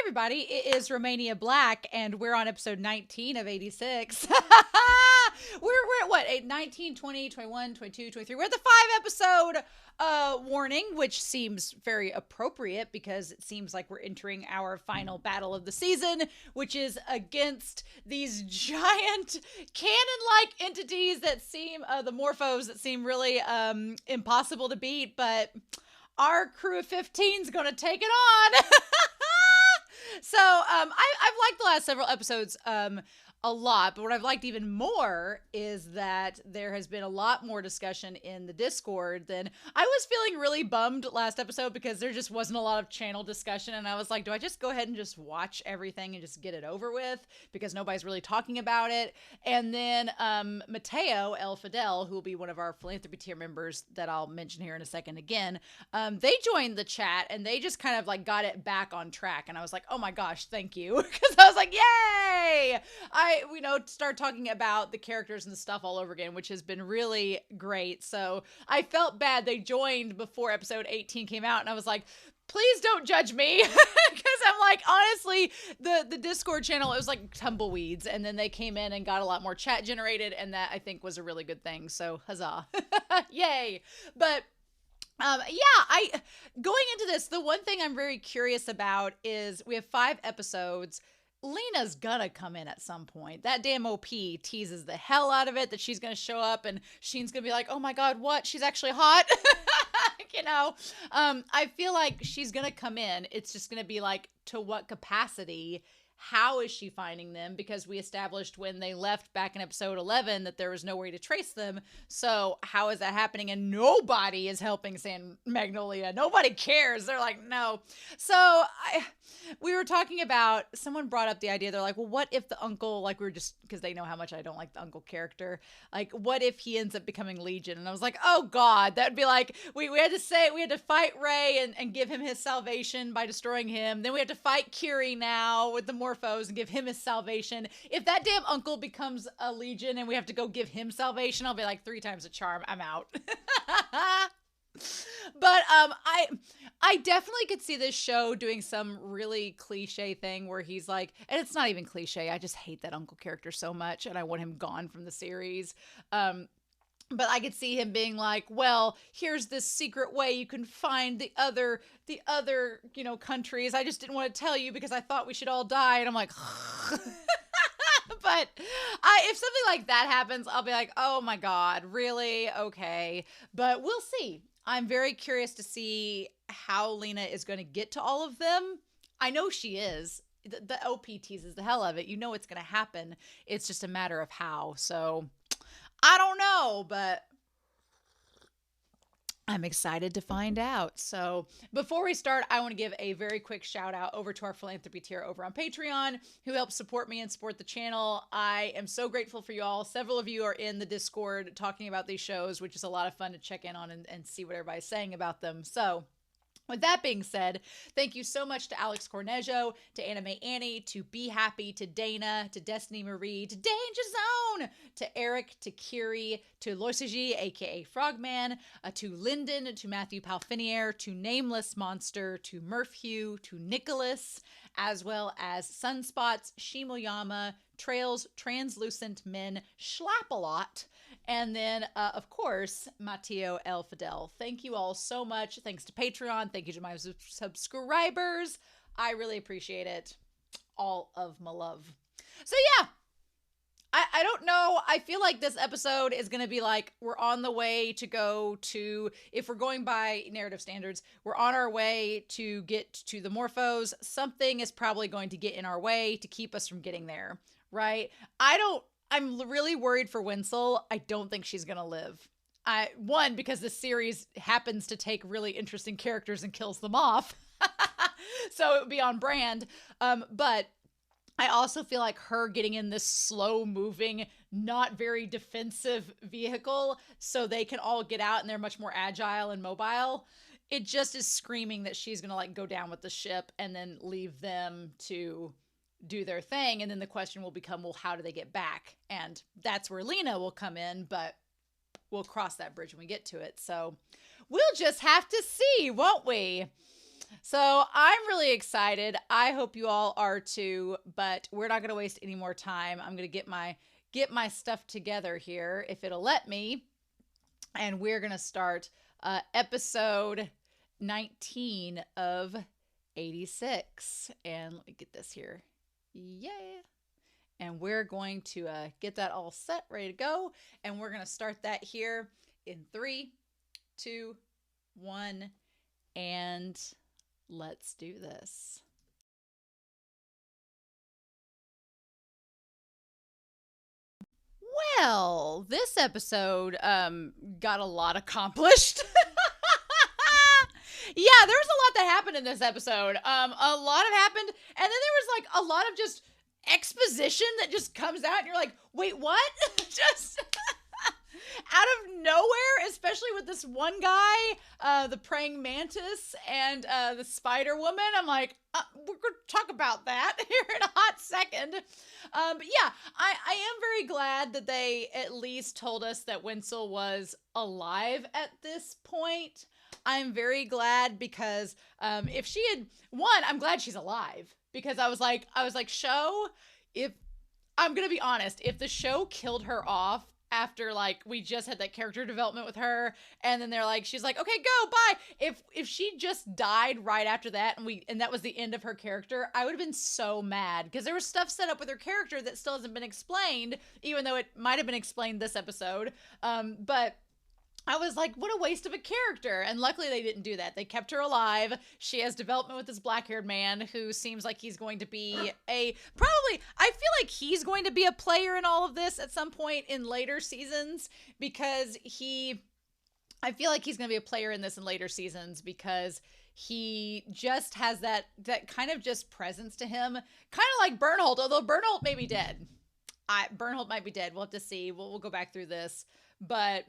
everybody, it is Romania Black, and we're on episode 19 of 86. we're at what, 19, 20, 21, 22, 23. We're at the 5-episode warning, which seems very appropriate because it seems like we're entering our final battle of the season, which is against these giant cannon-like entities that seem, the Morphos, that seem really impossible to beat, but our crew of 15 is going to take it on. So I've liked the last several episodes a lot, but what I've liked even more is that there has been a lot more discussion in the Discord than I was feeling really bummed last episode because there just wasn't a lot of channel discussion, and I was like, do I just go ahead and just watch everything and just get it over with because nobody's really talking about it? And then Mateo El Fidel, who will be one of our philanthropy tier members that I'll mention here in a second again, they joined the chat and they just kind of like got it back on track, and I was like, oh my gosh, thank you, because I was like, yay! Start talking about the characters and the stuff all over again, which has been really great. So I felt bad they joined before episode 18 came out, and I was like, please don't judge me, because I'm like, honestly, the Discord channel, it was like tumbleweeds, and then they came in and got a lot more chat generated, and that I think was a really good thing. So huzzah. Yay. But going into this, the one thing I'm very curious about is we have 5 episodes. Lena's gonna come in at some point. That damn OP teases the hell out of it that she's gonna show up, and Sheen's gonna be like, oh my god, what? She's actually hot? I feel like she's gonna come in. It's just gonna be like, to what capacity? How is she finding them? Because we established when they left back in episode 11 that there was no way to trace them. So how is that happening? And nobody is helping San Magnolia. Nobody cares. They're like, no. So we were talking about, someone brought up the idea. They're like, well, what if the uncle, like, we're just, because they know how much I don't like the uncle character. Like, what if he ends up becoming Legion? And I was like, oh God, that would be like, we had to fight Ray and give him his salvation by destroying him. Then we have to fight Kiri now with the Morphos and give him his salvation. If that damn uncle becomes a Legion and we have to go give him salvation, I'll be like, 3 times a charm. I'm out. But I definitely could see this show doing some really cliche thing where he's like, and it's not even cliche, I just hate that uncle character so much and I want him gone from the series. But I could see him being like, well, here's this secret way you can find the other, countries. I just didn't want to tell you because I thought we should all die. And I'm like, but if something like that happens, I'll be like, oh my God, really? Okay. But we'll see. I'm very curious to see how Lena is going to get to all of them. I know she is. The OP teases the hell of it. You know it's going to happen. It's just a matter of how. So I don't know, but I'm excited to find out. So before we start, I want to give a very quick shout out over to our philanthropy tier over on Patreon who helps support me and support the channel. I am so grateful for you all. Several of you are in the Discord talking about these shows, which is a lot of fun to check in on and see what everybody's saying about them. So with that being said, thank you so much to Alex Cornejo, to Anime Annie, to Be Happy, to Dana, to Destiny Marie, to Danger Zone, to Eric, to Kiri, to Loisiji, aka Frogman, to Lyndon, to Matthew Palfinier, to Nameless Monster, to Murphew, to Nicholas, as well as Sunspots, Shimoyama, Trails, Translucent Men, Schlap-a-lot, and then, of course, Mateo El Fidel. Thank you all so much. Thanks to Patreon. Thank you to my subscribers. I really appreciate it. All of my love. So yeah, I don't know. I feel like this episode is going to be like, we're on the way to go to, if we're going by narrative standards, we're on our way to get to the Morphos. Something is probably going to get in our way to keep us from getting there, right? I'm really worried for Winsel. I don't think she's going to live. One, because the series happens to take really interesting characters and kills them off. So it would be on brand. But I also feel like her getting in this slow moving, not very defensive vehicle so they can all get out and they're much more agile and mobile. It just is screaming that she's going to like go down with the ship and then leave them to do their thing. And then the question will become, well, how do they get back? And that's where Lena will come in, but we'll cross that bridge when we get to it. So we'll just have to see, won't we? So I'm really excited. I hope you all are too, but we're not going to waste any more time. I'm going to get my stuff together here if it'll let me, and we're going to start episode 19 of 86. And let me get this here. Yeah. And we're going to get that all set, ready to go. And we're going to start that here in 3, 2, 1, and let's do this. Well, this episode got a lot accomplished. Yeah, there was a lot that happened in this episode. A lot have happened, and then there was like a lot of just exposition that just comes out, and you're like, wait, what? Just out of nowhere, especially with this one guy, the praying mantis, and the Spider Woman. I'm like, we're going to talk about that here in a hot second. But yeah, I am very glad that they at least told us that Winsel was alive at this point. I'm very glad because if she had won, I'm glad she's alive, because I was like, show, if I'm going to be honest, if the show killed her off after like we just had that character development with her, and then they're like, she's like, okay, go, bye. If she just died right after that, and that was the end of her character, I would have been so mad, because there was stuff set up with her character that still hasn't been explained, even though it might have been explained this episode. But I was like, what a waste of a character. And luckily they didn't do that. They kept her alive. She has development with this black-haired man who seems like he's going to be I feel like he's going to be a player in all of this at some point in later seasons, because I feel like he's going to be a player in this in later seasons, because he just has that kind of just presence to him. Kind of like Bernhold, although Bernhold may be dead. Bernhold might be dead. We'll have to see. We'll go back through this. But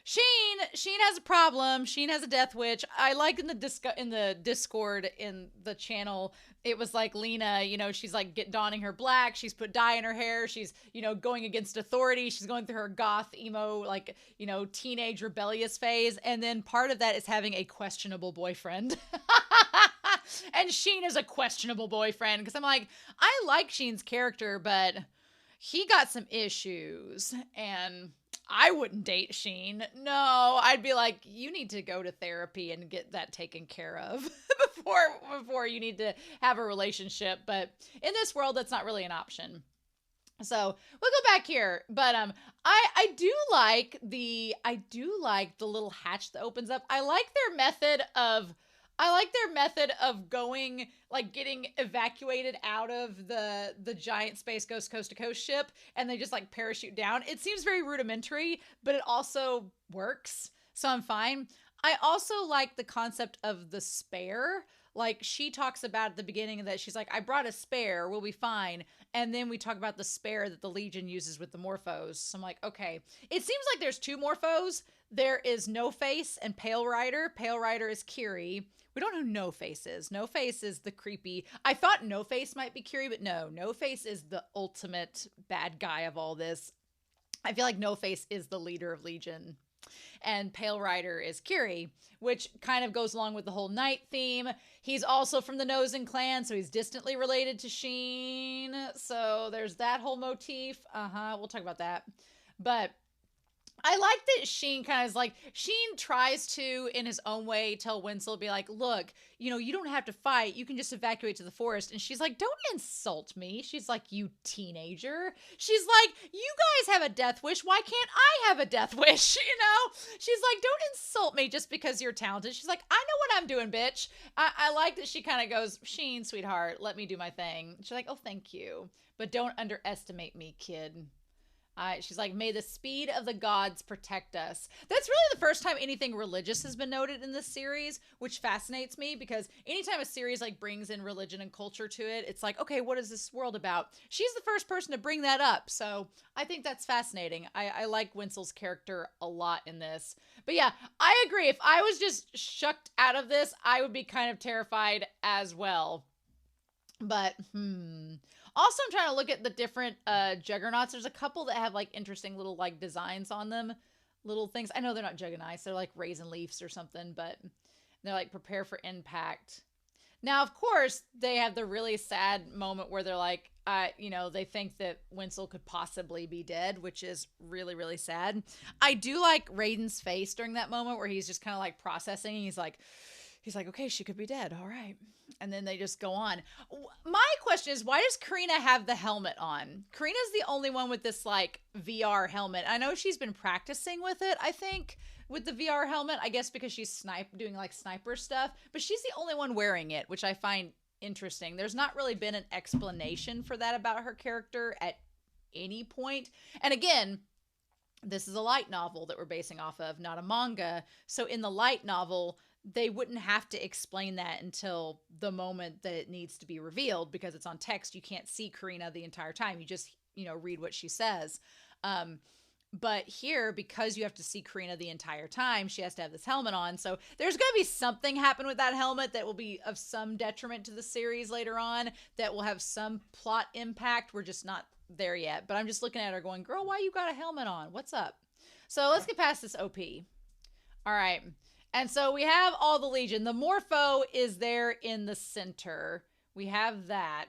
Sheen has a problem. Sheen has a death witch. I like in the Discord in the channel, it was like Lena, she's like donning her black. She's put dye in her hair. She's, going against authority. She's going through her goth emo, like, teenage rebellious phase. And then part of that is having a questionable boyfriend. And Sheen is a questionable boyfriend, because I'm like, I like Sheen's character, but he got some issues, and I wouldn't date Sheen. No, I'd be like, you need to go to therapy and get that taken care of before you need to have a relationship. But in this world, that's not really an option. So we'll go back here, but I do like the little hatch that opens up. I like their method of going, like, getting evacuated out of the giant Space Ghost Coast to Coast ship, and they just like parachute down. It seems very rudimentary, but it also works, so I'm fine. I also like the concept of the spare. Like, she talks about at the beginning that she's like, I brought a spare, we'll be fine. And then we talk about the spare that the Legion uses with the Morphos. So I'm like, okay. It seems like there's 2 Morphos. There is No Face and Pale Rider. Pale Rider is Kiri. We don't know who No Face is. No Face is the creepy. I thought No Face might be Kiri, but no. No Face is the ultimate bad guy of all this. I feel like No Face is the leader of Legion. And Pale Rider is Kiri, which kind of goes along with the whole night theme. He's also from the Nozen clan, so he's distantly related to Sheen. So there's that whole motif. We'll talk about that. But I like that Sheen kind of is like, Sheen tries to, in his own way, tell Winsel, be like, look, you don't have to fight. You can just evacuate to the forest. And she's like, don't insult me. She's like, you teenager. She's like, you guys have a death wish. Why can't I have a death wish? She's like, don't insult me just because you're talented. She's like, I know what I'm doing, bitch. I like that she kind of goes, Sheen, sweetheart, let me do my thing. She's like, oh, thank you. But don't underestimate me, kid. She's like, may the speed of the gods protect us. That's really the first time anything religious has been noted in this series, which fascinates me, because anytime a series like brings in religion and culture to it, it's like, okay, what is this world about? She's the first person to bring that up. So I think that's fascinating. I like Winsel's character a lot in this. But yeah, I agree. If I was just shucked out of this, I would be kind of terrified as well. But, Also, I'm trying to look at the different juggernauts. There's a couple that have like interesting little like designs on them, little things. I know they're not juggernauts; they're like raisin leaves or something. But They're like, prepare for impact. Now, of course, they have the really sad moment where they're like, they think that Winsel could possibly be dead, which is really, really sad. I do like Raiden's face during that moment where he's just kind of like processing. He's like, okay, she could be dead. All right. And then they just go on. My question is, why does Karina have the helmet on? Karina's the only one with this like VR helmet. I know she's been practicing with it, I think, with the VR helmet, I guess because she's doing like sniper stuff, but she's the only one wearing it, which I find interesting. There's not really been an explanation for that about her character at any point. And again, this is a light novel that we're basing off of, not a manga. So in the light novel, they wouldn't have to explain that until the moment that it needs to be revealed, because it's on text. You can't see Karina the entire time. You just, read what she says. But here, because you have to see Karina the entire time, she has to have this helmet on. So there's going to be something happen with that helmet that will be of some detriment to the series later on, that will have some plot impact. We're just not there yet. But I'm just looking at her going, girl, why you got a helmet on? What's up? So let's get past this OP. All right. And so we have all the Legion. The Morpho is there in the center. We have that.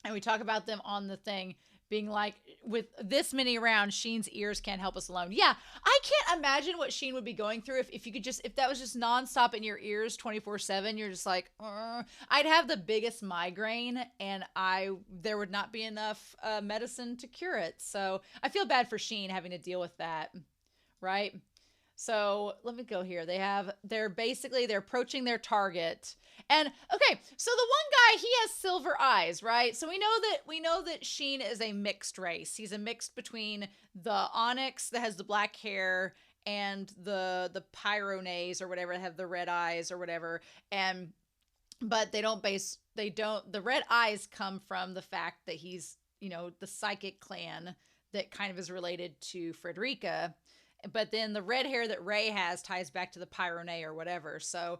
And we talk about them on the thing being like, with this many around, Sheen's ears can't help us alone. Yeah, I can't imagine what Sheen would be going through if that was just nonstop in your ears 24/7. You're just like, I'd have the biggest migraine, and there would not be enough medicine to cure it. So I feel bad for Sheen having to deal with that, right? So let me go here. They're approaching their target. And okay, so the one guy, he has silver eyes, right? So we know that Sheen is a mixed race. He's a mix between the Onyx that has the black hair and the Pyronays or whatever that have the red eyes or whatever. But the red eyes come from the fact that he's, the psychic clan that kind of is related to Frederica. But then the red hair that Ray has ties back to the Pyronay or whatever. So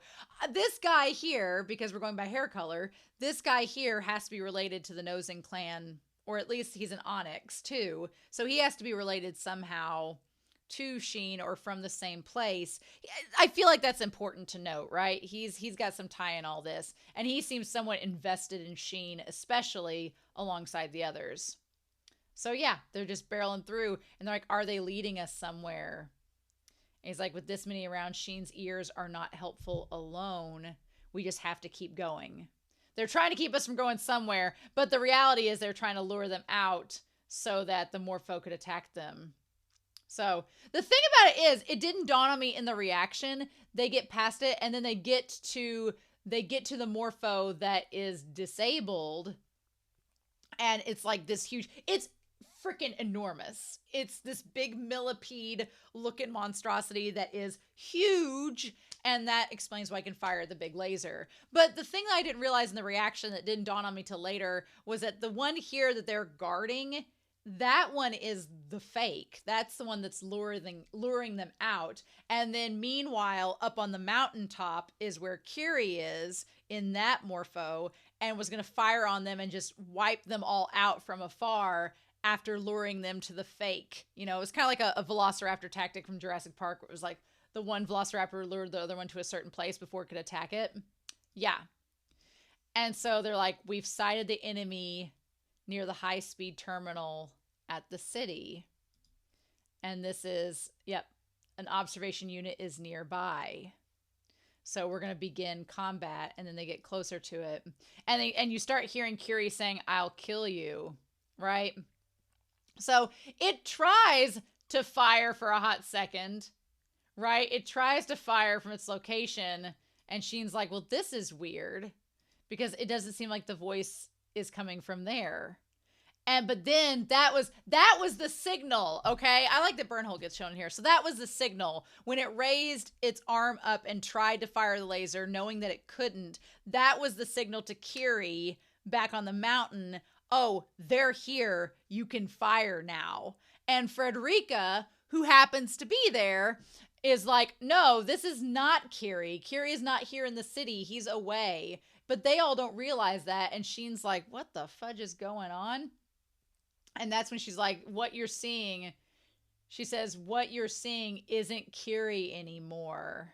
this guy here, because we're going by hair color, this guy here has to be related to the Nosing clan, or at least he's an Onyx too. So he has to be related somehow to Sheen or from the same place. I feel like that's important to note, right? He's got some tie in all this, and he seems somewhat invested in Sheen, especially alongside the others. So yeah, they're just barreling through, and they're like, are they leading us somewhere? And he's like, with this many around, Sheen's ears are not helpful alone. We just have to keep going. They're trying to keep us from going somewhere, but the reality is they're trying to lure them out so that the Morpho could attack them. So the thing about it is, it didn't dawn on me in the reaction. They get past it, and then they get to the Morpho that is disabled, and it's like this huge, it's freaking enormous. It's this big millipede looking monstrosity that is huge, and that explains why I can fire the big laser. But the thing that I didn't realize in the reaction that didn't dawn on me till later was that the one here that they're guarding, that one is the fake. That's the one that's luring them out. And then meanwhile, up on the mountaintop is where Kiri is in that Morpho, and was going to fire on them and just wipe them all out from afar after luring them to the fake. It was kind of like a velociraptor tactic from Jurassic Park, where it was like the one velociraptor lured the other one to a certain place before it could attack it. Yeah. And so they're like, we've sighted the enemy near the high-speed terminal at the city. And this is, an observation unit is nearby. So we're going to begin combat. And then they get closer to it. And you start hearing Kiri saying, I'll kill you, right? So it tries to fire for a hot second, right? It tries to fire from its location. And Sheen's like, well, this is weird, because it doesn't seem like the voice is coming from there. But then that was the signal, okay? I like that Burnhole gets shown here. So that was the signal. When it raised its arm up and tried to fire the laser, knowing that it couldn't, that was the signal to Kiri back on the mountain. Oh, they're here. You can fire now. And Frederica, who happens to be there, is like, no, this is not Kiri. Kiri is not here in the city. He's away. But they all don't realize that. And Sheen's like, what the fudge is going on? And that's when she's like, what you're seeing, she says, what you're seeing isn't Kiri anymore.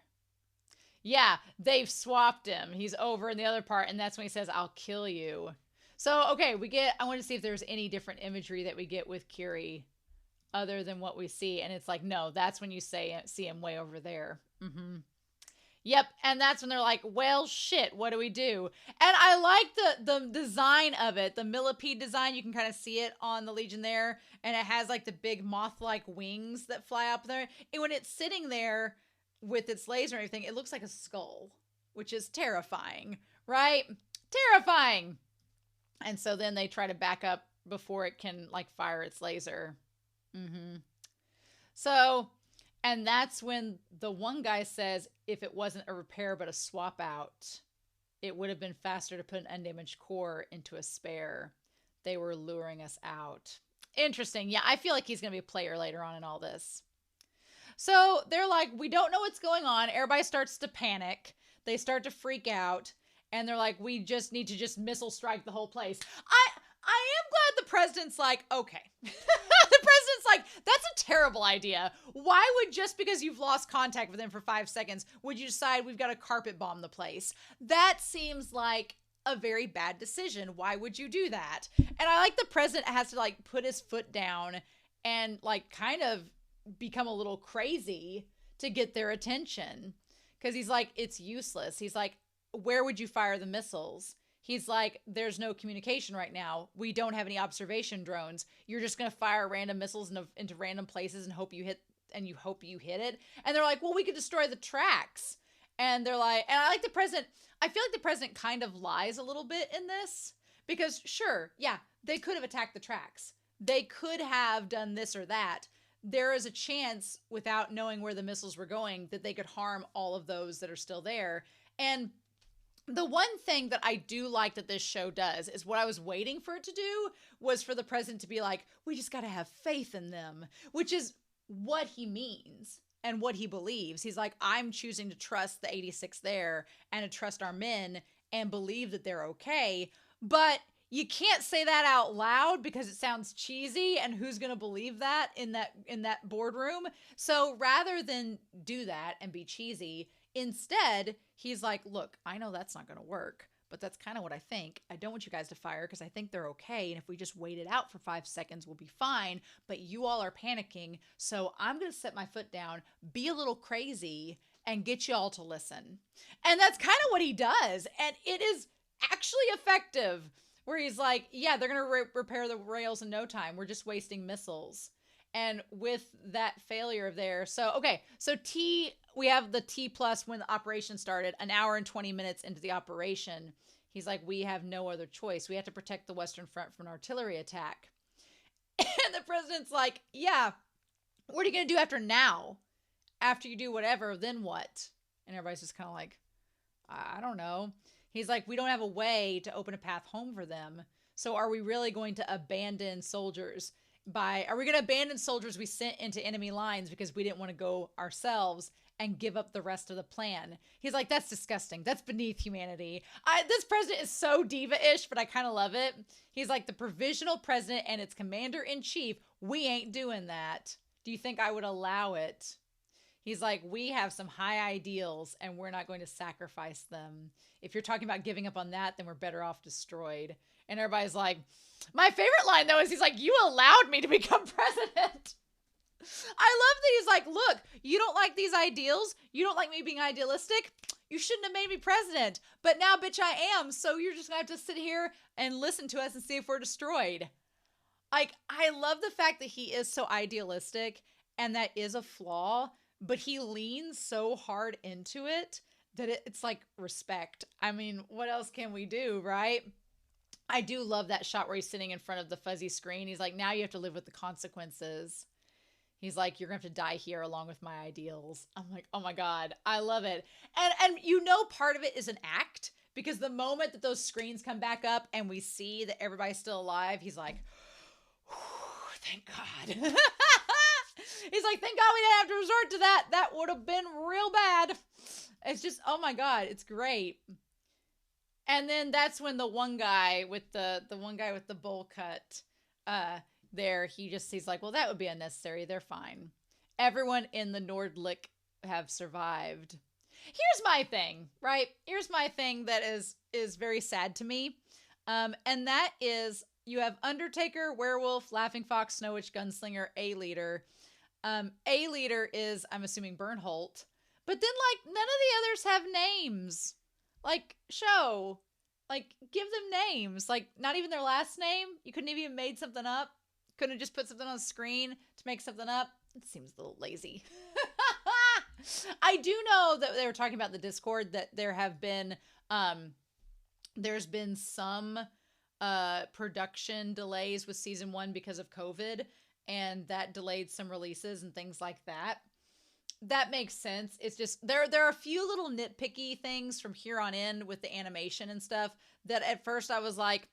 Yeah, they've swapped him. He's over in the other part, and that's when he says, "I'll kill you." So, okay, I want to see if there's any different imagery that we get with Curie other than what we see. And it's like, no, that's when you see him way over there. Mm-hmm. Yep, and that's when they're like, "Well, shit, what do we do?" And I like the design of it, the millipede design. You can kind of see it on the Legion there, and it has like the big moth-like wings that fly up there. And when it's sitting there with its laser and everything, it looks like a skull, which is terrifying, right? Terrifying. And so then they try to back up before it can like fire its laser. Mm-hmm. So, and that's when the one guy says, if it wasn't a repair but a swap out, it would have been faster to put an undamaged core into a spare. They were luring us out. Interesting. Yeah, I feel like he's going to be a player later on in all this. So they're like, we don't know what's going on. Everybody starts to panic. They start to freak out. And they're like, we just need to just missile strike the whole place. I am glad the president's like, okay. The president's like, that's a terrible idea. Why would, just because you've lost contact with him for 5 seconds, would you decide we've got to carpet bomb the place? That seems like a very bad decision. Why would you do that? And I like the president has to like put his foot down and like kind of become a little crazy to get their attention. Because he's like, it's useless. He's like, where would you fire the missiles? He's like, there's no communication right now. We don't have any observation drones. You're just going to fire random missiles into random places and hope you hit it. And they're like, well, we could destroy the tracks. And they're like, and I like the president. I feel like the president kind of lies a little bit in this because sure, yeah, they could have attacked the tracks. They could have done this or that. There is a chance without knowing where the missiles were going that they could harm all of those that are still there. And the one thing that I do like that this show does is what I was waiting for it to do was for the president to be like, we just got to have faith in them, which is what he means and what he believes. He's like, I'm choosing to trust the 86 there and to trust our men and believe that they're okay. But you can't say that out loud because it sounds cheesy, and who's going to believe that in that boardroom? So rather than do that and be cheesy, instead, he's like, look, I know that's not going to work, but that's kind of what I think. I don't want you guys to fire because I think they're okay. And if we just wait it out for 5 seconds, we'll be fine. But you all are panicking. So I'm going to set my foot down, be a little crazy, and get you all to listen. And that's kind of what he does. And it is actually effective, where he's like, yeah, they're going to repair the rails in no time. We're just wasting missiles. And with that failure there, so we have the T plus when the operation started, an hour and 20 minutes into the operation. He's like, we have no other choice. We have to protect the Western Front from an artillery attack. And the president's like, yeah, what are you going to do after now? After you do whatever, then what? And everybody's just kind of like, I don't know. He's like, we don't have a way to open a path home for them. So are we really going to abandon soldiers? Are we going to abandon soldiers we sent into enemy lines because we didn't want to go ourselves and give up the rest of the plan? He's like, that's disgusting. That's beneath humanity. This president is so diva-ish, but I kind of love it. He's like, the provisional president and its commander-in-chief, we ain't doing that. Do you think I would allow it? He's like, we have some high ideals and we're not going to sacrifice them. If you're talking about giving up on that, then we're better off destroyed. And everybody's like, my favorite line though is he's like, you allowed me to become president. I love that he's like, look, you don't like these ideals. You don't like me being idealistic. You shouldn't have made me president. But now, bitch, I am. So you're just going to have to sit here and listen to us and see if we're destroyed. Like, I love the fact that he is so idealistic, and that is a flaw, but he leans so hard into it that it's like respect. I mean, what else can we do, right? I do love that shot where he's sitting in front of the fuzzy screen. He's like, now you have to live with the consequences. He's like, you're going to have to die here along with my ideals. I'm like, oh my God, I love it. And you know, part of it is an act, because the moment that those screens come back up and we see that everybody's still alive, he's like, thank God. He's like, thank God we didn't have to resort to that. That would have been real bad. It's just, oh my God, it's great. And then that's when the one guy with the bowl cut, he's like, well, that would be unnecessary. They're fine. Everyone in the Nordlicht have survived. Here's my thing, right? Here's my thing that is very sad to me. And that is you have Undertaker, Werewolf, Laughing Fox, Snow Witch, Gunslinger, A-Leader. A-Leader is, I'm assuming, Bernholt. But then, like, none of the others have names. Like, show. Like, give them names. Like, not even their last name. You couldn't have even made something up. Couldn't have just put something on the screen to make something up. It seems a little lazy. I do know that they were talking about the Discord that there have been, there's been some production delays with season 1 because of COVID, and that delayed some releases and things like that. That makes sense. It's just there are a few little nitpicky things from here on in with the animation and stuff that at first I was like,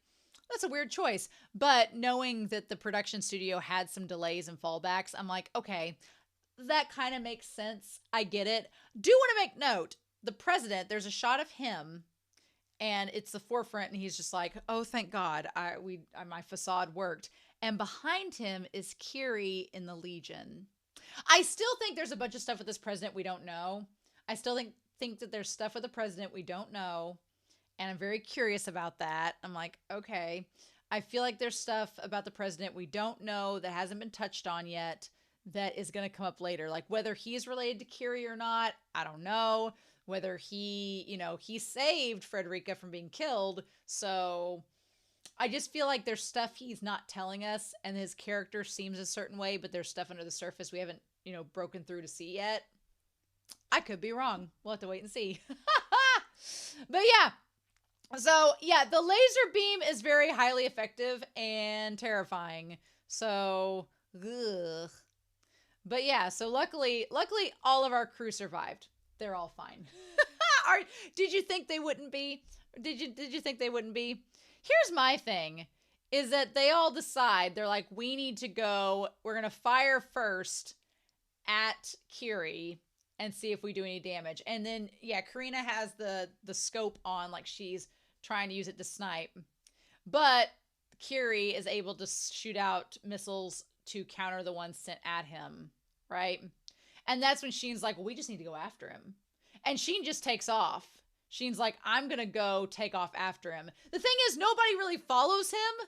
that's a weird choice. But knowing that the production studio had some delays and fallbacks, I'm like, okay, that kind of makes sense. I get it. Do want to make note, the president, there's a shot of him and it's the forefront and he's just like, oh, thank God, my facade worked. And behind him is Kiri in the Legion. I still think there's a bunch of stuff with this president we don't know. I still think that there's stuff with the president we don't know. And I'm very curious about that. I'm like, okay. I feel like there's stuff about the president we don't know that hasn't been touched on yet that is going to come up later. Like whether he's related to Kiri or not, I don't know. Whether he saved Frederica from being killed. So I just feel like there's stuff he's not telling us and his character seems a certain way, but there's stuff under the surface we haven't, broken through to see yet. I could be wrong. We'll have to wait and see. But yeah. So yeah, the laser beam is very highly effective and terrifying. So, ugh. But yeah, so luckily all of our crew survived. They're all fine. Did you think they wouldn't be? Did you think they wouldn't be? Here's my thing, is that they all decide, they're like, we need to go, we're going to fire first at Kiri and see if we do any damage. And then, yeah, Karina has the scope on, like she's trying to use it to snipe. But Kiri is able to shoot out missiles to counter the ones sent at him, right? And that's when Sheen's like, well, we just need to go after him. And Sheen just takes off. Sheen's like, I'm going to go take off after him. The thing is, nobody really follows him.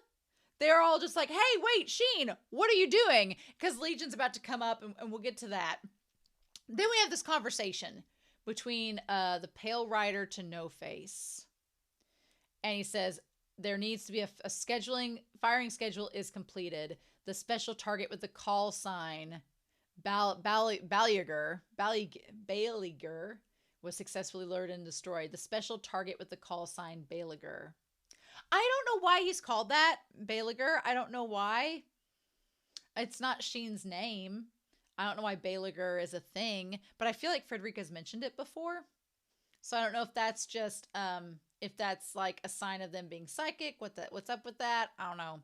They're all just like, hey, wait, Sheen, what are you doing? Because Legion's about to come up, and we'll get to that. Then we have this conversation between the Pale Rider to No Face. And he says, there needs to be a firing schedule is completed. The special target with the call sign, Baliger, was successfully lured and destroyed. The special target with the call sign Baliger. I don't know why he's called that, Baliger. I don't know why. It's not Sheen's name. I don't know why Baliger is a thing, but I feel like Frederica's mentioned it before. So I don't know if that's just, if that's like a sign of them being psychic. What's up with that? I don't know.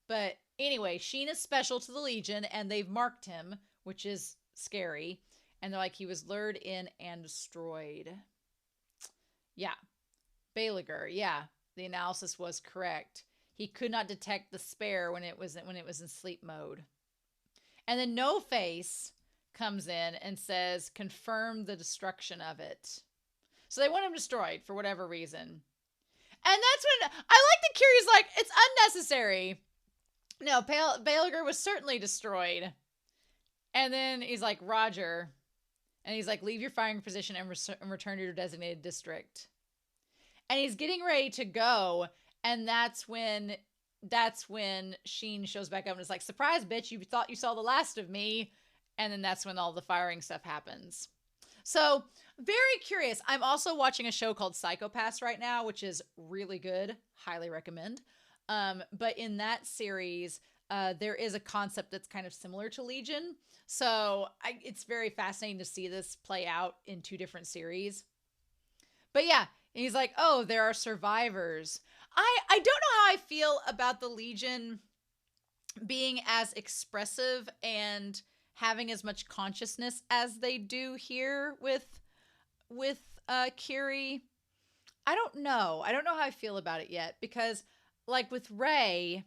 But anyway, Sheen is special to the Legion, and they've marked him, which is scary. And they're like, he was lured in and destroyed. Yeah. Baliger. Yeah. The analysis was correct. He could not detect the spare when it was in sleep mode. And then No Face comes in and says, confirm the destruction of it. So they want him destroyed for whatever reason. And that's when I like that Kiri's like, it's unnecessary. No, Baliger was certainly destroyed. And then he's like, Roger. And he's like, leave your firing position and return to your designated district. And he's getting ready to go. And that's when Sheen shows back up and is like, surprise, bitch, you thought you saw the last of me. And then that's when all the firing stuff happens. So very curious. I'm also watching a show called Psychopaths right now, which is really good. Highly recommend. But in that series, there is a concept that's kind of similar to Legion. So it's very fascinating to see this play out in two different series. But yeah, he's like, oh, there are survivors. I don't know how I feel about the Legion being as expressive and having as much consciousness as they do here with Kiri. I don't know. I don't know how I feel about it yet, because like with Rey,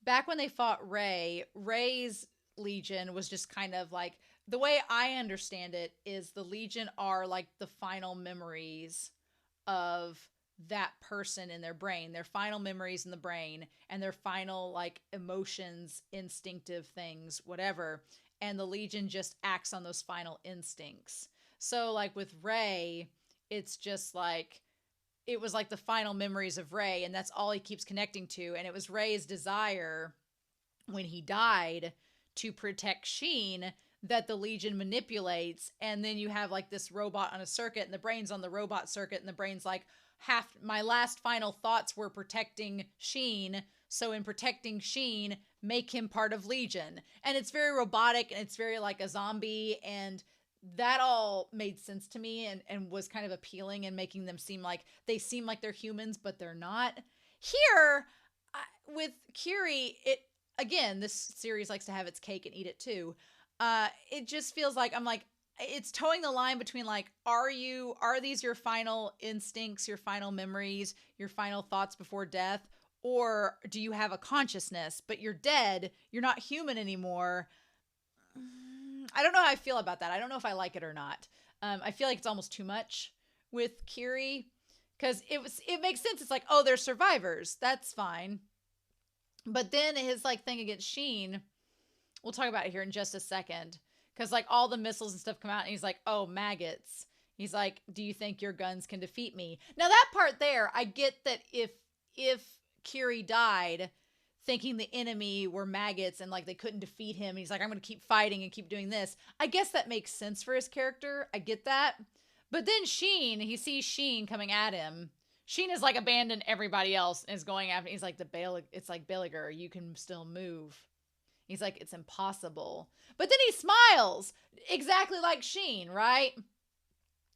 back when they fought Rey's Legion was just kind of like the way I understand it is the Legion are like the final memories of that person in their brain, their final memories in the brain, and their final like emotions, instinctive things, whatever. And the Legion just acts on those final instincts. So like with Ray, it's just like it was like the final memories of Ray, and that's all he keeps connecting to. And it was Ray's desire when he died to protect Sheen that the Legion manipulates. And then you have like this robot on a circuit, and the brain's on the robot circuit, and the brain's like, my last final thoughts were protecting Sheen. So in protecting Sheen, make him part of Legion. And it's very robotic, and it's very like a zombie, and that all made sense to me, and was kind of appealing, and making them seem like they're humans, but they're not. Here, with Curie, it again, this series likes to have its cake and eat it too. It just feels like I'm like, it's towing the line between like, are these your final instincts, your final memories, your final thoughts before death? Or do you have a consciousness, but you're dead, you're not human anymore? I don't know how I feel about that. I don't know if I like it or not. I feel like it's almost too much with Curie, because it makes sense. It's like, oh, they're survivors. That's fine. But then his like thing against Sheen, we'll talk about it here in just a second. Because like all the missiles and stuff come out, and he's like, oh, maggots. He's like, do you think your guns can defeat me? Now that part there, I get that if Curie died thinking the enemy were maggots and like they couldn't defeat him, he's like, I'm going to keep fighting and keep doing this. I guess that makes sense for his character. I get that. But then Sheen, he sees Sheen coming at him. Sheen has like abandoned everybody else and is going after. He's like it's like Belager, you can still move. He's like, it's impossible. But then he smiles exactly like Sheen, right?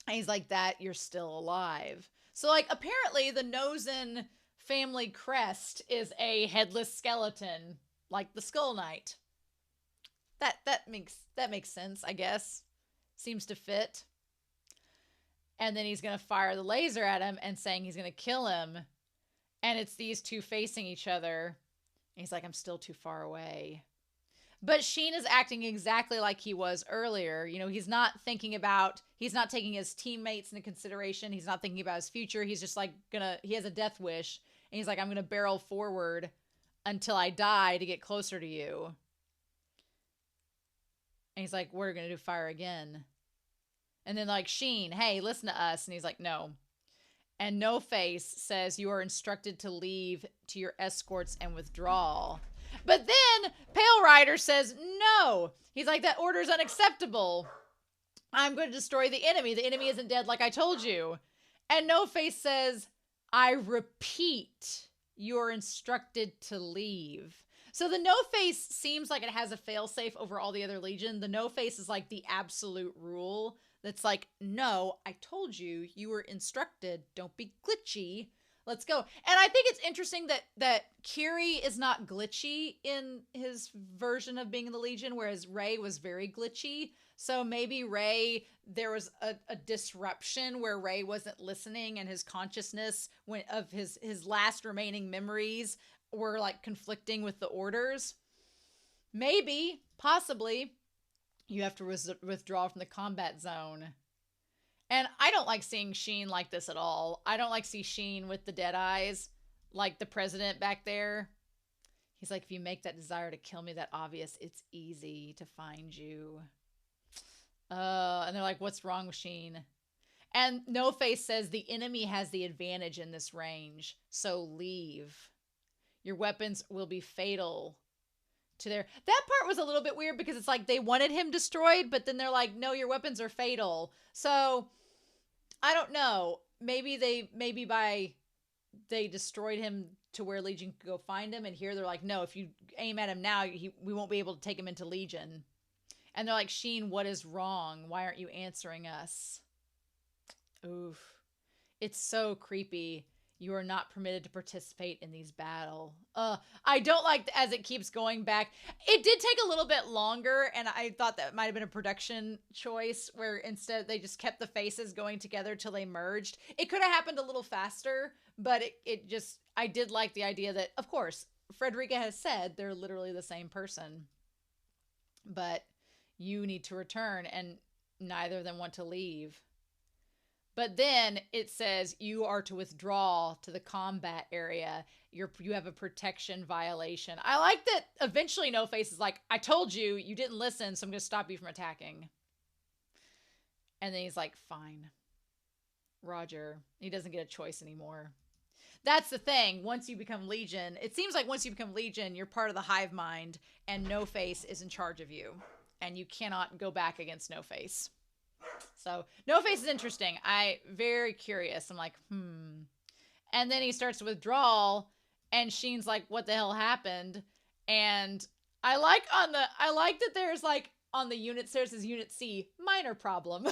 And he's like, that you're still alive. So like apparently the Nozen family crest is a headless skeleton, like the Skull Knight. That makes sense, I guess. Seems to fit. And then he's going to fire the laser at him and saying he's going to kill him. And it's these two facing each other. And he's like, I'm still too far away. But Sheen is acting exactly like he was earlier. You know, he's not taking his teammates into consideration. He's not thinking about his future. He's just like he has a death wish. And he's like, I'm going to barrel forward until I die to get closer to you. And he's like, we're going to do fire again. And then like, Sheen, hey, listen to us. And he's like, no. And No Face says you are instructed to leave to your escorts and withdraw. But then Pale Rider says no. He's like, that order is unacceptable. I'm going to destroy the enemy. The enemy isn't dead like I told you. And No Face says, I repeat, you're instructed to leave. So the No Face seems like it has a failsafe over all the other Legion. The No Face is like the absolute rule. That's like, no, I told you, you were instructed. Don't be glitchy. Let's go. And I think it's interesting that Curie is not glitchy in his version of being in the Legion, whereas Ray was very glitchy. So maybe Ray, there was a disruption where Ray wasn't listening, and his consciousness of his last remaining memories were like conflicting with the orders. Maybe, possibly, you have to withdraw from the combat zone. And I don't like seeing Sheen like this at all. I don't like see Sheen with the dead eyes, like the president back there. He's like, if you make that desire to kill me that obvious, it's easy to find you. And they're like, what's wrong with Sheen? And No Face says the enemy has the advantage in this range, so leave. Your weapons will be fatal to their... That part was a little bit weird, because it's like they wanted him destroyed, but then they're like, no, your weapons are fatal. So I don't know. Maybe they destroyed him to where Legion could go find him, and here they're like, no, if you aim at him now, we won't be able to take him into Legion. And they're like, Sheen, what is wrong? Why aren't you answering us? Oof. It's so creepy. You are not permitted to participate in these battle. I don't like as it keeps going back. It did take a little bit longer, and I thought that might have been a production choice, where instead they just kept the faces going together till they merged. It could have happened a little faster, but I did like the idea that, of course, Frederica has said they're literally the same person. But you need to return. And neither of them want to leave. But then it says you are to withdraw to the combat area. You have a protection violation. I like that eventually No Face is like, I told you, you didn't listen, so I'm going to stop you from attacking. And then he's like, fine. Roger. He doesn't get a choice anymore. That's the thing. Once you become Legion, it seems like once you become Legion, you're part of the hive mind, and No Face is in charge of you. And you cannot go back against No Face. So No Face is interesting. Very curious. I'm like, And then he starts to withdraw, and Sheen's like, what the hell happened? And I like that there's like on the unit there says Unit C, minor problem.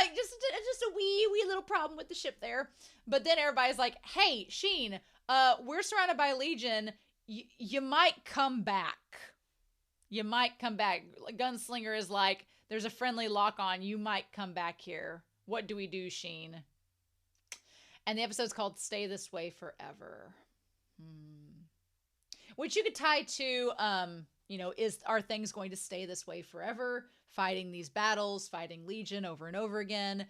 like just a wee little problem with the ship there. But then everybody's like, hey, Sheen, we're surrounded by Legion. You might come back. You might come back. Gunslinger is like, there's a friendly lock on. You might come back here. What do we do, Sheen? And the episode's called Stay This Way Forever. Which you could tie to, are things going to stay this way forever? Fighting these battles, fighting Legion over and over again.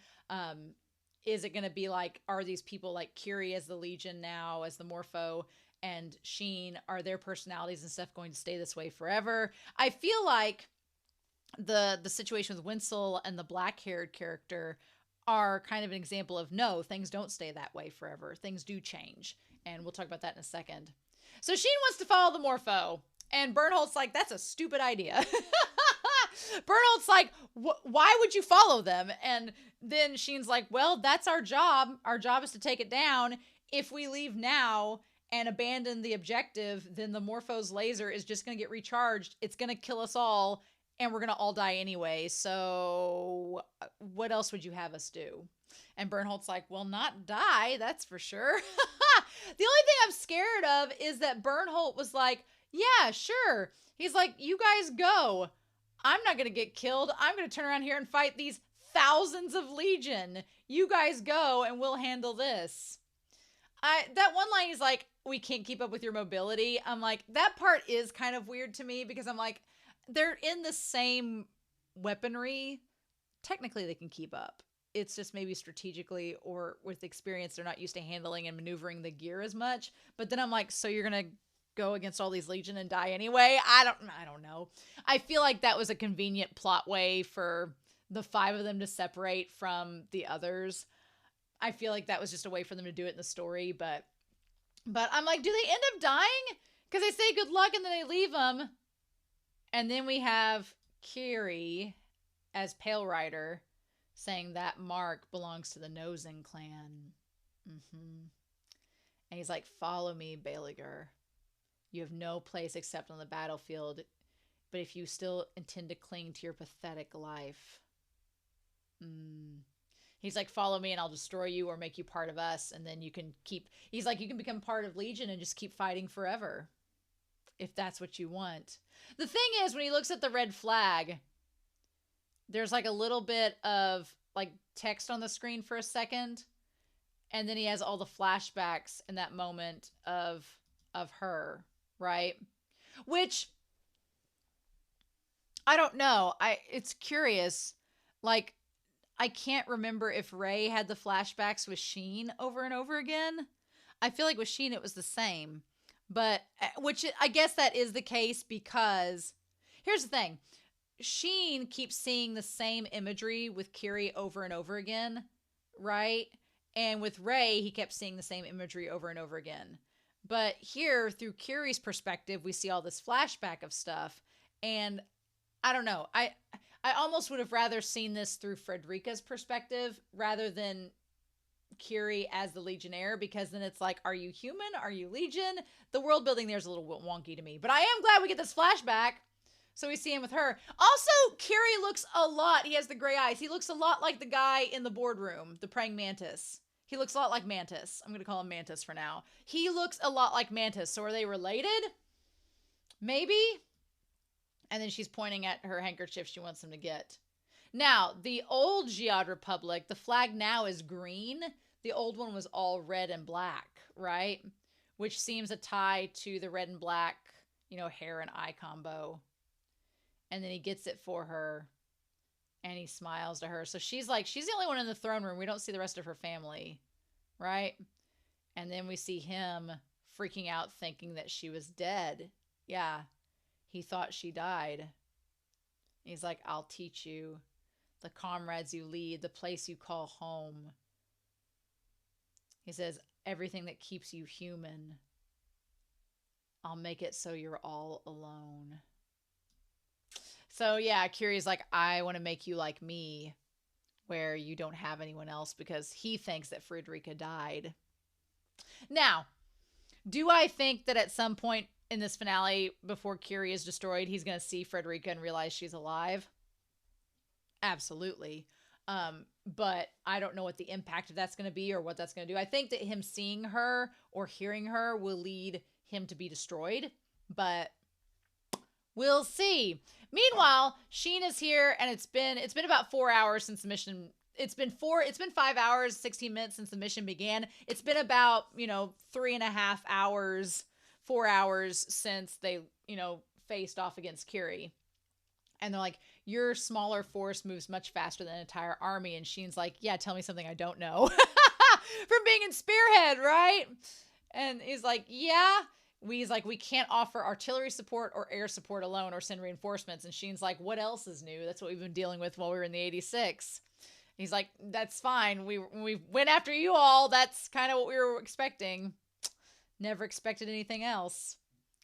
Is it going to be like, are these people like Curie as the Legion now, as the Morpho, and Sheen, are their personalities and stuff going to stay this way forever? I feel like the situation with Winsel and the black-haired character are kind of an example of, no, things don't stay that way forever. Things do change. And we'll talk about that in a second. So Sheen wants to follow the Morpho. And Bernholdt's like, that's a stupid idea. Bernholdt's like, why would you follow them? And then Sheen's like, well, that's our job. Our job is to take it down. If we leave now and abandon the objective, then the Morpho's laser is just going to get recharged. It's going to kill us all, and we're going to all die anyway. So what else would you have us do? And Bernholdt's like, well, not die, that's for sure. The only thing I'm scared of is that Bernholdt was like, yeah, sure. He's like, you guys go. I'm not going to get killed. I'm going to turn around here and fight these thousands of Legion. You guys go and we'll handle this. That one line is like, we can't keep up with your mobility. I'm like, that part is kind of weird to me because I'm like, they're in the same weaponry. Technically, they can keep up. It's just maybe strategically or with experience, they're not used to handling and maneuvering the gear as much. But then I'm like, so you're going to go against all these Legion and die anyway? I don't know. I feel like that was a convenient plot way for the 5 of them to separate from the others. I feel like that was just a way for them to do it in the story, but I'm like, do they end up dying? Because they say good luck and then they leave them. And then we have Kiri as Pale Rider saying that mark belongs to the Nosing clan. And he's like, follow me, Belager. You have no place except on the battlefield, but if you still intend to cling to your pathetic life. He's like, follow me and I'll destroy you or make you part of us. And then you can he's like, you can become part of Legion and just keep fighting forever. If that's what you want. The thing is, when he looks at the red flag, there's like a little bit of like text on the screen for a second. And then he has all the flashbacks in that moment of her, right? Which, I don't know. It's curious. Like, I can't remember if Ray had the flashbacks with Sheen over and over again. I feel like with Sheen it was the same. But, which I guess that is the case because, here's the thing. Sheen keeps seeing the same imagery with Kiri over and over again, right? And with Ray, he kept seeing the same imagery over and over again. But here, through Kiri's perspective, we see all this flashback of stuff. And I don't know. I almost would have rather seen this through Frederica's perspective rather than Kiri as the Legionnaire, because then it's like, are you human? Are you Legion? The world building there is a little wonky to me. But I am glad we get this flashback. So we see him with her. Also, Kiri looks a lot. He has the gray eyes. He looks a lot like the guy in the boardroom, the praying mantis. He looks a lot like Mantis. I'm going to call him Mantis for now. He looks a lot like Mantis. So are they related? Maybe? And then she's pointing at her handkerchief she wants him to get. Now, the old Jihad Republic, the flag now is green. The old one was all red and black, right? Which seems a tie to the red and black hair and eye combo. And then he gets it for her and he smiles to her. So she's like, she's the only one in the throne room. We don't see the rest of her family, right? And then we see him freaking out thinking that she was dead. Yeah, he thought she died. He's like, I'll teach you. The comrades you lead, the place you call home. He says, everything that keeps you human, I'll make it so you're all alone. So yeah, Curie's like, I want to make you like me, where you don't have anyone else, because he thinks that Frederica died. Now, do I think that at some point in this finale, before Curie is destroyed, he's going to see Frederica and realize she's alive? Absolutely. But I don't know what the impact of that's going to be or what that's going to do. I think that him seeing her or hearing her will lead him to be destroyed, but we'll see. Meanwhile, Sheen is here, and it's been about 4 hours since the mission. It's been 5 hours, 16 minutes since the mission began. It's been about 3.5 hours, 4 hours since they faced off against Curie. And they're like, your smaller force moves much faster than an entire army. And Sheen's like, yeah, tell me something I don't know. From being in Spearhead, right? And he's like, yeah. He's like, we can't offer artillery support or air support alone or send reinforcements. And Sheen's like, what else is new? That's what we've been dealing with while we were in the 86. He's like, that's fine. We went after you all. That's kind of what we were expecting. Never expected anything else.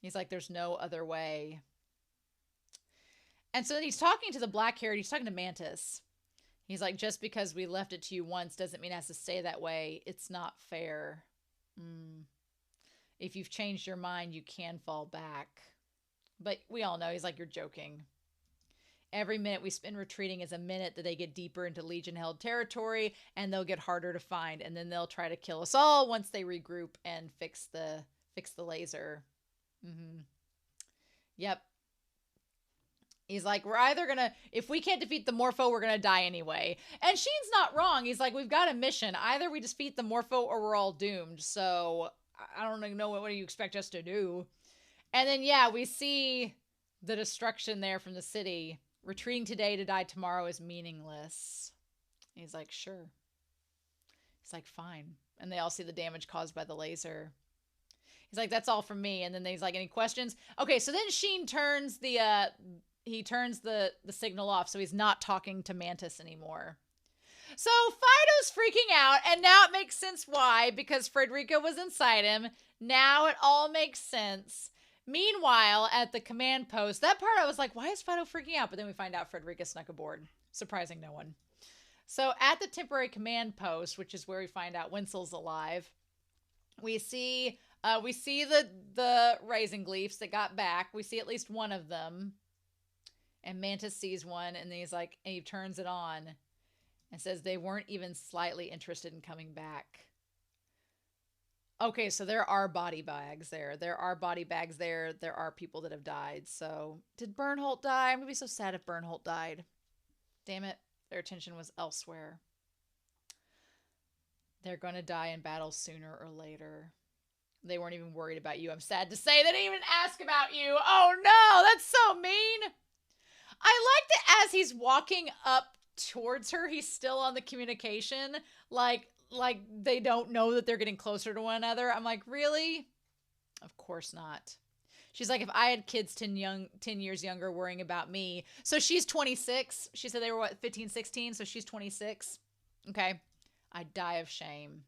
He's like, there's no other way. And so then he's talking to the black-haired. He's talking to Mantis. He's like, just because we left it to you once doesn't mean it has to stay that way. It's not fair. If you've changed your mind, you can fall back. But we all know, he's like, you're joking. Every minute we spend retreating is a minute that they get deeper into Legion-held territory, and they'll get harder to find, and then they'll try to kill us all once they regroup and fix the laser. Yep. He's like, we're either gonna, if we can't defeat the Morpho, we're gonna die anyway. And Sheen's not wrong. He's like, we've got a mission. Either we defeat the Morpho or we're all doomed. So I don't even know what do you expect us to do. And then, yeah, we see the destruction there from the city. Retreating today to die tomorrow is meaningless. He's like, sure. He's like, fine. And they all see the damage caused by the laser. He's like, that's all from me. And then he's like, any questions? Okay, so then Sheen turns the signal off, so he's not talking to Mantis anymore. So Fido's freaking out, and now it makes sense why, because Frederica was inside him. Now it all makes sense. Meanwhile, at the command post, that part I was like, why is Fido freaking out? But then we find out Frederica snuck aboard, surprising no one. So at the temporary command post, which is where we find out Winsel's alive, we see the Raising Gleefs that got back. We see at least one of them. And Mantis sees one, and he's like, and he turns it on and says they weren't even slightly interested in coming back. Okay, so there are body bags there. There are body bags there. There are people that have died. So did Bernholt die? I'm going to be so sad if Bernholt died. Damn it. Their attention was elsewhere. They're going to die in battle sooner or later. They weren't even worried about you. I'm sad to say they didn't even ask about you. Oh no, that's so mean. I like that as he's walking up towards her, he's still on the communication. Like they don't know that they're getting closer to one another. I'm like, really? Of course not. She's like, if I had kids 10 years younger worrying about me. So she's 26. She said they were, 15, 16? So she's 26. Okay. I'd die of shame.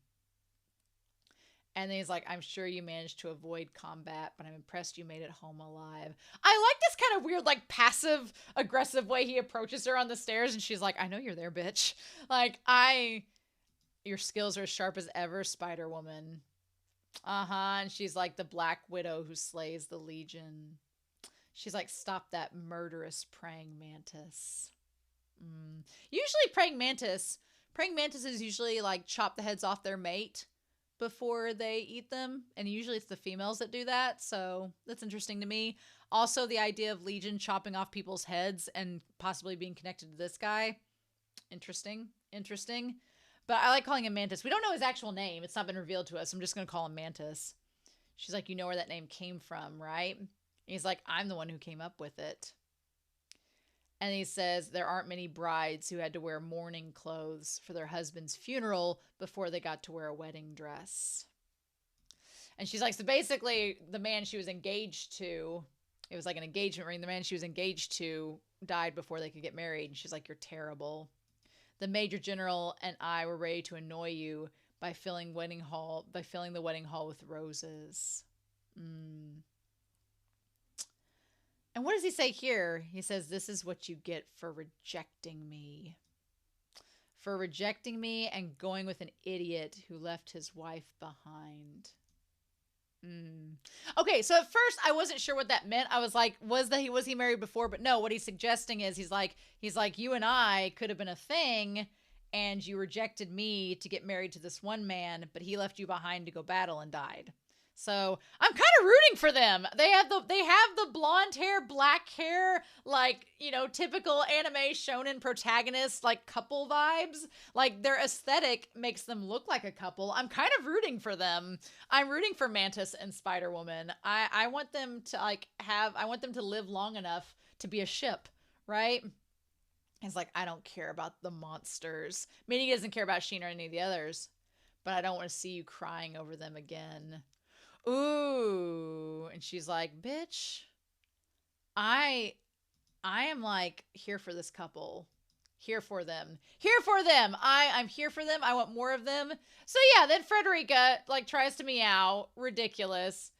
And then he's like, I'm sure you managed to avoid combat, but I'm impressed you made it home alive. I like this kind of weird, passive aggressive way he approaches her on the stairs. And she's like, I know you're there, bitch. Your skills are as sharp as ever, Spider-Woman. And she's like, the Black Widow who slays the Legion. She's like, stop that murderous praying mantis. Usually praying mantises usually chop the heads off their mate before they eat them, and usually it's the females that do that, so that's interesting to me. Also, the idea of Legion chopping off people's heads and possibly being connected to this guy, interesting. But I like calling him Mantis. We don't know his actual name. It's not been revealed to us. I'm just going to call him Mantis. She's like, you know where that name came from, right? He's like, I'm the one who came up with it. And he says there aren't many brides who had to wear mourning clothes for their husband's funeral before they got to wear a wedding dress. And she's like, so basically the man she was engaged to, it was like an engagement ring. The man she was engaged to died before they could get married. And she's like, you're terrible. The major general and I were ready to annoy you by filling the wedding hall with roses. And what does he say here? He says, this is what you get for rejecting me. For rejecting me and going with an idiot who left his wife behind. Okay, so at first I wasn't sure what that meant. I was like, was he married before? But no, what he's suggesting is he's like, you and I could have been a thing, and you rejected me to get married to this one man, but he left you behind to go battle and died. So I'm kind of rooting for them. They have the blonde hair, black hair, like, you know, typical anime shonen protagonist, like couple vibes. Like their aesthetic makes them look like a couple. I'm kind of rooting for them. I'm rooting for Mantis and Spider-Woman. I want them to I want them to live long enough to be a ship, right? It's like, I don't care about the monsters. Meaning he doesn't care about Sheen or any of the others, but I don't want to see you crying over them again. Ooh. And she's like, bitch, I am like here for this couple. Here for them. Here for them. I'm here for them. I want more of them. So yeah, then Frederica like tries to meow. Ridiculous.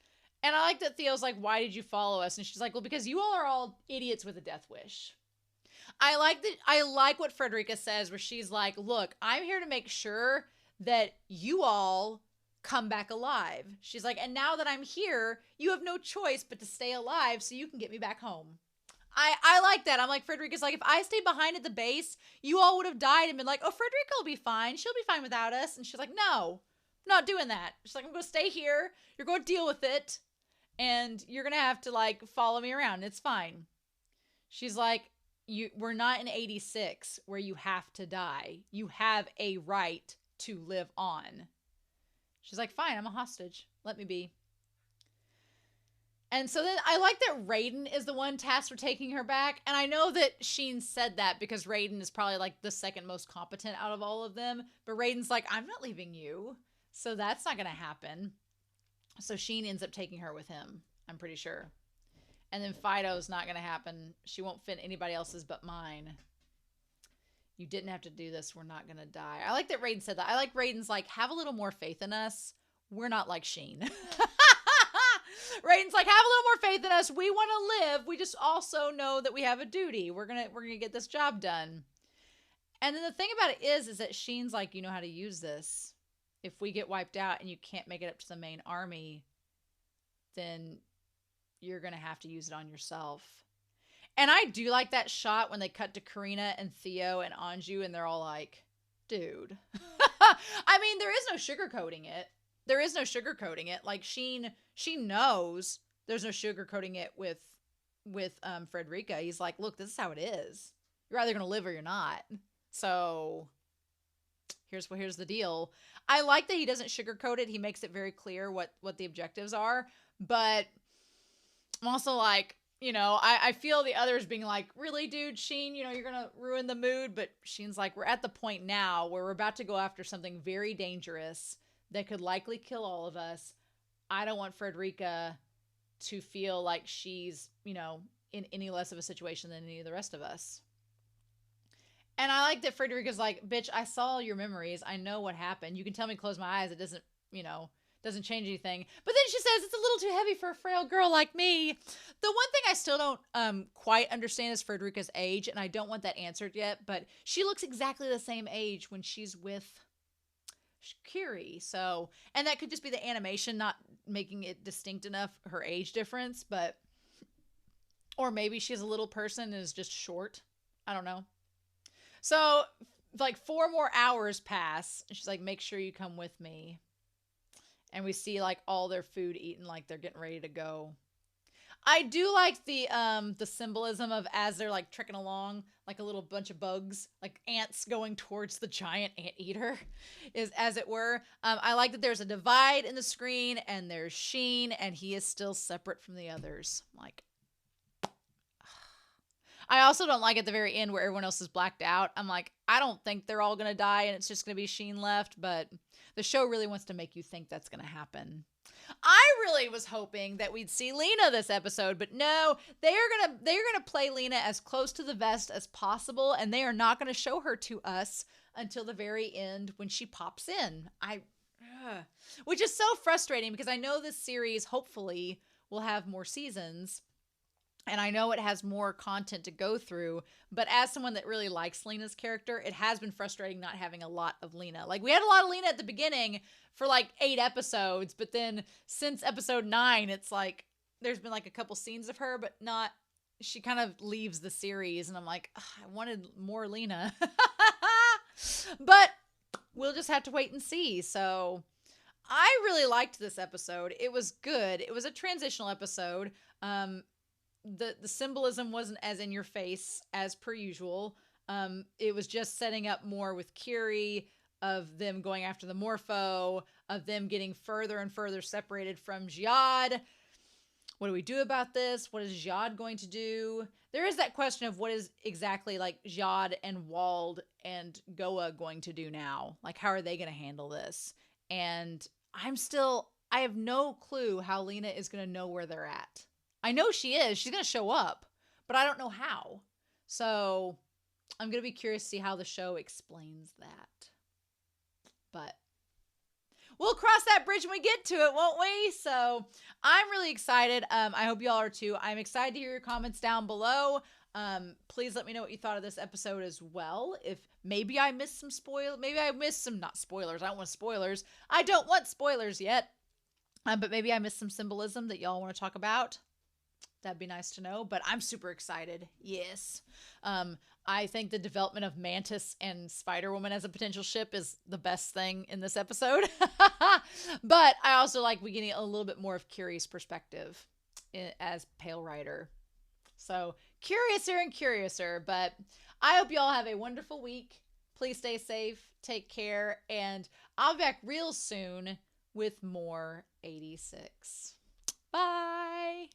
And I like that Theo's like, why did you follow us? And she's like, well, because you all are all idiots with a death wish. I like what Frederica says where she's like, look, I'm here to make sure that you all come back alive. She's like, and now that I'm here, you have no choice but to stay alive so you can get me back home. I like that. I'm like, Frederica's like, if I stayed behind at the base, you all would have died and been like, oh, Frederica will be fine. She'll be fine without us. And she's like, no, I'm not doing that. She's like, I'm going to stay here. You're going to deal with it. And you're going to have to like follow me around. It's fine. She's like, we're not in 86 where you have to die. You have a right to live on. She's like, fine, I'm a hostage. Let me be. And so then I like that Raiden is the one tasked for taking her back. And I know that Sheen said that because Raiden is probably like the second most competent out of all of them. But Raiden's like, I'm not leaving you. So that's not going to happen. So Sheen ends up taking her with him, I'm pretty sure. And then Fido's not going to happen. She won't fit anybody else's but mine. You didn't have to do this. We're not going to die. I like that Raiden said that. I like Raiden's like, have a little more faith in us. We're not like Sheen. Raiden's like, have a little more faith in us. We want to live. We just also know that we have a duty. We're going to get this job done. And then the thing about it is that Sheen's like, you know how to use this. If we get wiped out and you can't make it up to the main army, then you're going to have to use it on yourself. And I do like that shot when they cut to Karina and Theo and Anju and they're all like, dude. I mean, there is no sugarcoating it. There is no sugarcoating it. Like Sheen knows there's no sugarcoating it with Frederica. He's like, look, this is how it is. You're either going to live or you're not. So here's the deal. I like that he doesn't sugarcoat it. He makes it very clear what the objectives are. But I'm also like, you know, I feel the others being like, really, dude, Sheen, you know, you're going to ruin the mood. But Sheen's like, we're at the point now where we're about to go after something very dangerous that could likely kill all of us. I don't want Frederica to feel like she's, you know, in any less of a situation than any of the rest of us. And I like that Frederica's like, bitch, I saw your memories. I know what happened. You can tell me to close my eyes. It doesn't, you know, doesn't change anything. But then she says it's a little too heavy for a frail girl like me. The one thing I still don't quite understand is Frederica's age, and I don't want that answered yet, but she looks exactly the same age when she's with Kiri. So, and that could just be the animation not making it distinct enough, her age difference, but, or maybe she's a little person and is just short. I don't know. So, like 4 more hours pass, and she's like, make sure you come with me. And we see like all their food eaten, like they're getting ready to go. I do like the symbolism of as they're like trekking along, like a little bunch of bugs, like ants going towards the giant anteater, is as it were. I like that there's a divide in the screen and there's Sheen and he is still separate from the others. Like, I also don't like at the very end where everyone else is blacked out. I'm like, I don't think they're all gonna die and it's just gonna be Sheen left, but the show really wants to make you think that's gonna happen. I really was hoping that we'd see Lena this episode, but no, they're gonna play Lena as close to the vest as possible, and they are not gonna show her to us until the very end when she pops in. Which is so frustrating because I know this series hopefully will have more seasons. And I know it has more content to go through, but as someone that really likes Lena's character, it has been frustrating not having a lot of Lena. Like, we had a lot of Lena at the beginning for like 8 episodes, but then since episode 9, it's like there's been like a couple scenes of her, but not, she kind of leaves the series, and I'm like, I wanted more Lena. But we'll just have to wait and see. So I really liked this episode. It was good. It was a transitional episode. The symbolism wasn't as in your face as per usual. It was just setting up more with Curie, of them going after the Morpho, of them getting further and further separated from Jihad. What do we do about this? What is Jihad going to do? There is that question of what is exactly like Jihad and Wald and Goa going to do now? Like, how are they going to handle this? And I have no clue how Lena is going to know where they're at. I know she is. She's going to show up, but I don't know how. So I'm going to be curious to see how the show explains that. But we'll cross that bridge when we get to it, won't we? So I'm really excited. I hope y'all are too. I'm excited to hear your comments down below. Please let me know what you thought of this episode as well. If maybe I missed some maybe I missed some, not spoilers. I don't want spoilers. I don't want spoilers yet. But maybe I missed some symbolism that y'all want to talk about. That'd be nice to know, but I'm super excited. Yes. I think the development of Mantis and Spider-Woman as a potential ship is the best thing in this episode. But I also like we getting a little bit more of Curie's perspective as Pale Rider. So curiouser and curiouser, but I hope y'all have a wonderful week. Please stay safe, take care, and I'll be back real soon with more 86. Bye.